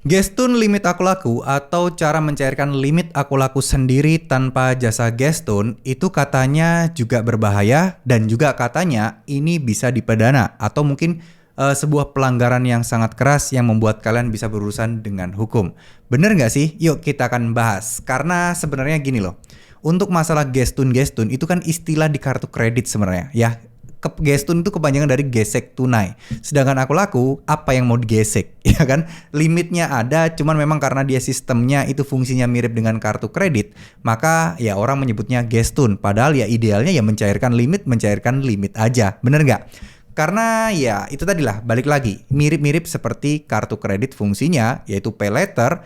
Gestun limit aku laku atau cara mencairkan limit aku laku sendiri tanpa jasa gestun itu katanya juga berbahaya dan juga katanya ini bisa dipidana atau mungkin sebuah pelanggaran yang sangat keras yang membuat kalian bisa berurusan dengan hukum. Bener nggak sih? Yuk kita akan bahas. Karena sebenarnya gini loh. Untuk masalah gestun-gestun itu kan istilah di kartu kredit sebenarnya ya. Gestun itu kepanjangan dari gesek tunai. Sedangkan aku laku, apa yang mau digesek, ya kan? Limitnya ada, cuman memang karena dia sistemnya itu fungsinya mirip dengan kartu kredit, maka ya orang menyebutnya gestun. Padahal ya idealnya ya mencairkan limit aja. Bener nggak? Karena ya itu tadilah balik lagi mirip-mirip seperti kartu kredit fungsinya yaitu pay later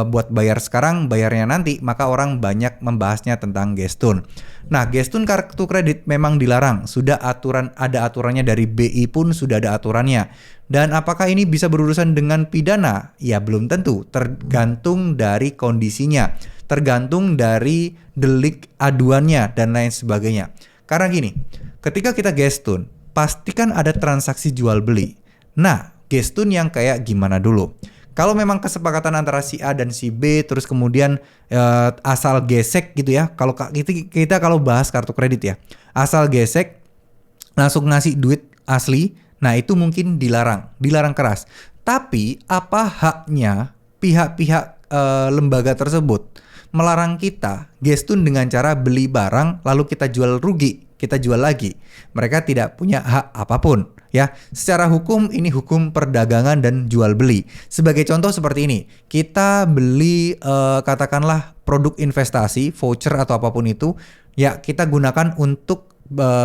buat bayar sekarang bayarnya nanti, maka orang banyak membahasnya tentang gestun. Nah, gestun kartu kredit memang dilarang, sudah ada aturannya dari BI pun sudah ada aturannya. Dan apakah ini bisa berurusan dengan pidana? Ya belum tentu, tergantung dari kondisinya, tergantung dari delik aduannya dan lain sebagainya. Karena gini, ketika kita gestun pastikan ada transaksi jual beli. Nah, gestun yang kayak gimana dulu? Kalau memang kesepakatan antara si A dan si B terus kemudian asal gesek gitu ya. Kalau kita kalau bahas kartu kredit ya, asal gesek langsung ngasih duit asli, nah itu mungkin dilarang keras. Tapi apa haknya pihak-pihak lembaga tersebut melarang kita gestun dengan cara beli barang lalu kita jual rugi, kita jual lagi. Mereka tidak punya hak apapun ya. Secara hukum ini hukum perdagangan dan jual beli. Sebagai contoh seperti ini, kita beli katakanlah produk investasi, voucher atau apapun itu, ya kita gunakan untuk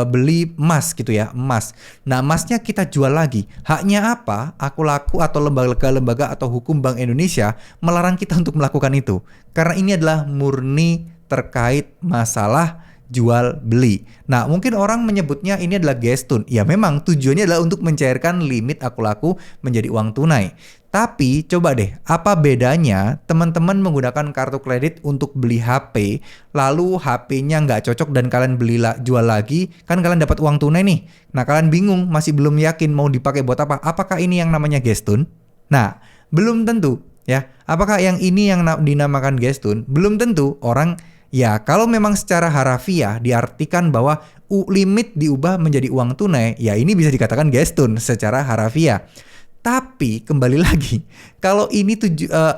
beli emas gitu ya, emas. Nah, emasnya kita jual lagi. Haknya apa? Aku laku atau lembaga-lembaga atau hukum Bank Indonesia melarang kita untuk melakukan itu. Karena ini adalah murni terkait masalah jual beli. Nah, mungkin orang menyebutnya ini adalah gestun. Ya memang tujuannya adalah untuk mencairkan limit aku laku menjadi uang tunai. Tapi coba deh, apa bedanya teman-teman menggunakan kartu kredit untuk beli HP, lalu HP-nya nggak cocok dan kalian jual lagi, kan kalian dapat uang tunai nih. Nah, kalian bingung, masih belum yakin mau dipakai buat apa. Apakah ini yang namanya gestun? Nah, belum tentu ya. Apakah yang ini yang dinamakan gestun? Belum tentu. Orang ya, kalau memang secara harafiah diartikan bahwa limit diubah menjadi uang tunai, ya ini bisa dikatakan gestun secara harafiah. Tapi kembali lagi, kalau ini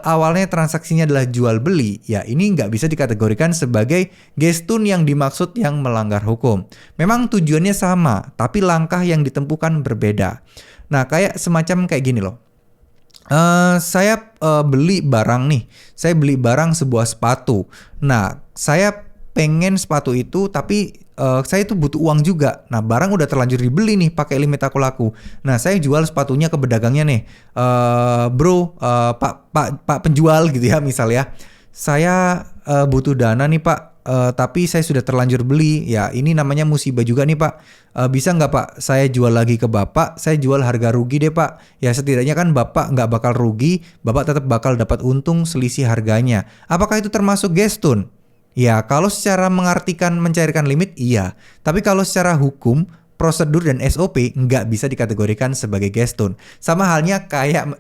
awalnya transaksinya adalah jual beli, ya ini nggak bisa dikategorikan sebagai gestun yang dimaksud yang melanggar hukum. Memang tujuannya sama, tapi langkah yang ditempuhkan berbeda. Nah, kayak semacam kayak gini loh. Saya beli barang nih, saya beli barang sebuah sepatu. Nah, saya pengen sepatu itu tapi saya itu butuh uang juga. Nah, barang udah terlanjur dibeli nih pakai limit aku laku. Nah, saya jual sepatunya ke pedagangnya nih. Bro, Pak penjual gitu ya misalnya. Saya butuh dana nih Pak. Tapi saya sudah terlanjur beli. Ya, ini namanya musibah juga nih Pak. Bisa nggak Pak saya jual lagi ke Bapak? Saya jual harga rugi deh Pak. Ya setidaknya kan Bapak nggak bakal rugi, Bapak tetap bakal dapat untung selisih harganya. Apakah itu termasuk gestun? Ya, kalau secara mengartikan mencairkan limit, iya. Tapi kalau secara hukum, prosedur dan SOP nggak bisa dikategorikan sebagai gestun. Sama halnya kayak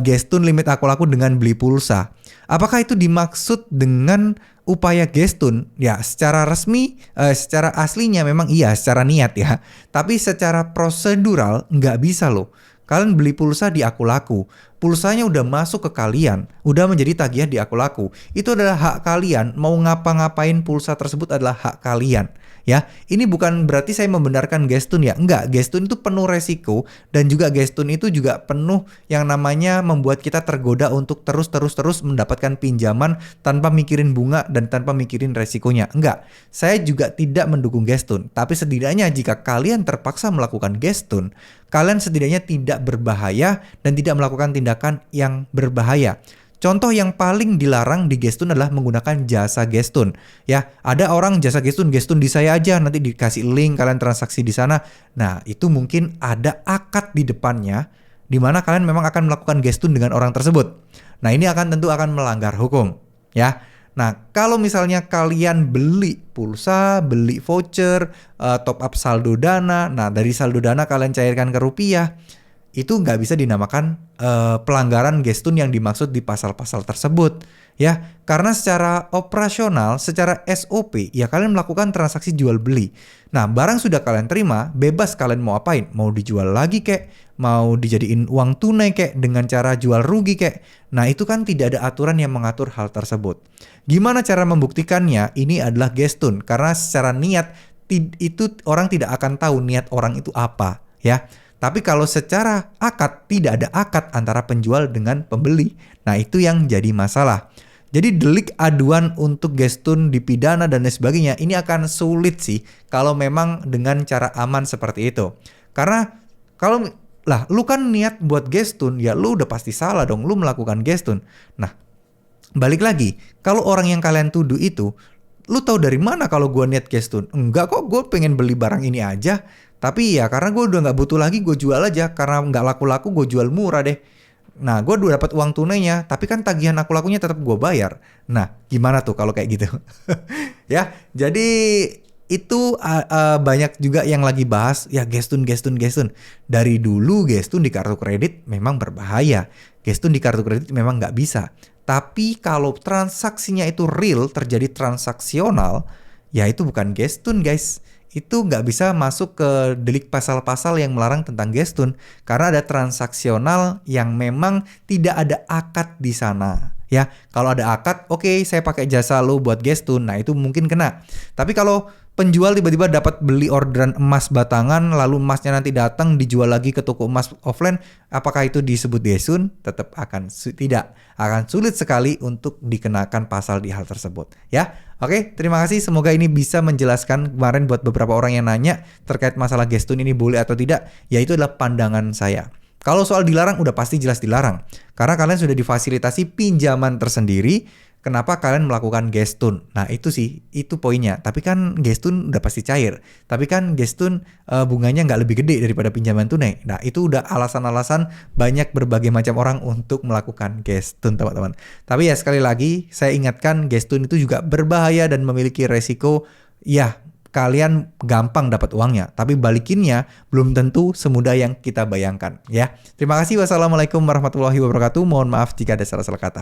gestun limit aku laku dengan beli pulsa. Apakah itu dimaksud dengan upaya gestun? Ya, secara resmi, secara aslinya memang iya, secara niat ya. Tapi secara prosedural nggak bisa loh. Kalian beli pulsa di aku laku, pulsanya udah masuk ke kalian, udah menjadi tagihan di aku laku. Itu adalah hak kalian, mau ngapa-ngapain pulsa tersebut adalah hak kalian. Ya, ini bukan berarti saya membenarkan gestun ya. Enggak, gestun itu penuh resiko dan juga gestun itu juga penuh yang namanya membuat kita tergoda untuk terus mendapatkan pinjaman tanpa mikirin bunga dan tanpa mikirin resikonya. Enggak, saya juga tidak mendukung gestun. Tapi setidaknya jika kalian terpaksa melakukan gestun, kalian setidaknya tidak berbahaya dan tidak melakukan tindakan yang berbahaya. Contoh yang paling dilarang di gestun adalah menggunakan jasa gestun. Ya, ada orang jasa gestun di saya aja, nanti dikasih link kalian transaksi di sana. Nah, itu mungkin ada akad di depannya di mana kalian memang akan melakukan gestun dengan orang tersebut. Nah, ini tentu akan melanggar hukum, ya. Nah, kalau misalnya kalian beli pulsa, beli voucher, top up saldo dana, nah dari saldo dana kalian cairkan ke rupiah, itu nggak bisa dinamakan pelanggaran gestun yang dimaksud di pasal-pasal tersebut. Ya, karena secara operasional, secara SOP, ya kalian melakukan transaksi jual beli. Nah, barang sudah kalian terima, bebas kalian mau apain, mau dijual lagi kek, mau dijadiin uang tunai kek, dengan cara jual rugi kek. Nah, itu kan tidak ada aturan yang mengatur hal tersebut. Gimana cara membuktikannya? Ini adalah gestun, karena secara niat itu orang tidak akan tahu niat orang itu apa, ya. Tapi kalau secara akad, tidak ada akad antara penjual dengan pembeli. Nah, itu yang jadi masalah. Jadi delik aduan untuk gestun dipidana dan lain sebagainya ini akan sulit sih kalau memang dengan cara aman seperti itu. Karena kalau lu kan niat buat gestun, ya lu udah pasti salah dong, lu melakukan gestun. Nah, balik lagi, kalau orang yang kalian tuduh itu, lu tahu dari mana kalau gue niat gestun? Enggak kok, gue pengen beli barang ini aja. Tapi ya karena gue udah nggak butuh lagi, gue jual aja. Karena nggak laku-laku, gue jual murah deh. Nah, gue udah dapat uang tunainya, tapi kan tagihan aku lakunya tetap gue bayar. Nah, gimana tuh kalau kayak gitu? Ya, jadi itu banyak juga yang lagi bahas ya gestun. Dari dulu gestun di kartu kredit memang berbahaya. Gestun di kartu kredit memang nggak bisa. Tapi kalau transaksinya itu real, terjadi transaksional, ya itu bukan gestun guys. Itu nggak bisa masuk ke delik pasal-pasal yang melarang tentang gestun karena ada transaksional yang memang tidak ada akad di sana. Ya, kalau ada akad, oke, saya pakai jasa lo buat gestun, nah itu mungkin kena. Tapi kalau penjual tiba-tiba dapat beli orderan emas batangan, lalu emasnya nanti datang dijual lagi ke toko emas offline, apakah itu disebut gestun? Tetap tidak akan sulit sekali untuk dikenakan pasal di hal tersebut. Ya, oke, terima kasih. Semoga ini bisa menjelaskan kemarin buat beberapa orang yang nanya terkait masalah gestun ini boleh atau tidak. Ya itu adalah pandangan saya. Kalau soal dilarang udah pasti jelas dilarang. Karena kalian sudah difasilitasi pinjaman tersendiri, kenapa kalian melakukan gestun? Nah itu sih, itu poinnya. Tapi kan gestun udah pasti cair. Tapi kan gestun bunganya nggak lebih gede daripada pinjaman tunai. Nah itu udah alasan-alasan banyak berbagai macam orang untuk melakukan gestun teman-teman. Tapi ya sekali lagi, saya ingatkan gestun itu juga berbahaya dan memiliki resiko. Ya, kalian gampang dapat uangnya, tapi balikinnya belum tentu semudah yang kita bayangkan ya. Terima kasih. Wassalamualaikum warahmatullahi wabarakatuh. Mohon maaf jika ada salah-salah kata.